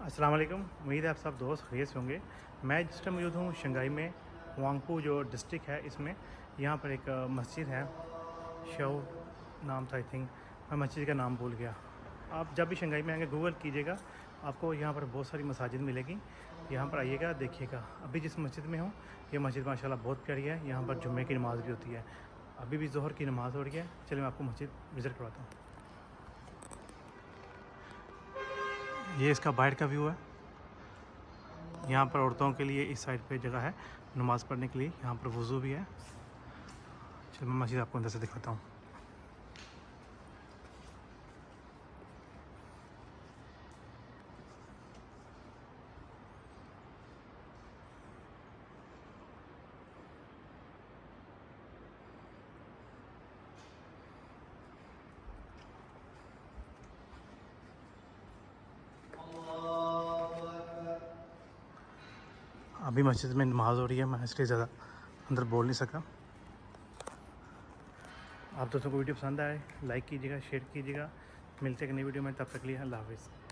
अस्सलाम वालेकुम। उम्मीद है आप सब दोस्त खैरियत से होंगे। मैं जिस टाइम मौजूद हूँ शंघाई में, हुआंगपू जो डिस्ट्रिक्ट है इसमें। यहाँ पर एक मस्जिद है, शो नाम था आई थिंक, मैं मस्जिद का नाम भूल गया। आप जब भी शंघाई में आएंगे गूगल कीजिएगा, आपको यहाँ पर बहुत सारी मसाजिद मिलेगी। यहाँ पर आइएगा, देखिएगा। अभी जिस मस्जिद में हूँ ये मस्जिद माशाल्लाह बहुत प्यारी है। यहाँ पर जुम्मे की नमाज़ भी होती है। अभी भी ज़ोहर की नमाज़ हो रही है। चलिए मैं आपको मस्जिद विज़िट करवाता हूँ। ये इसका बाहर का व्यू है। यहाँ पर औरतों के लिए इस साइड पे जगह है नमाज़ पढ़ने के लिए। यहाँ पर वज़ू भी है। चलो मैं मस्जिद आपको अंदर से दिखाता हूँ। अभी मस्जिद में नमाज़ हो रही है, मैं इसलिए ज़्यादा अंदर बोल नहीं सका। आप दोस्तों को वीडियो पसंद आए लाइक कीजिएगा, शेयर कीजिएगा। मिलते हैं एक नई वीडियो में, तब तक के लिए अल्लाह हाफ़िज़।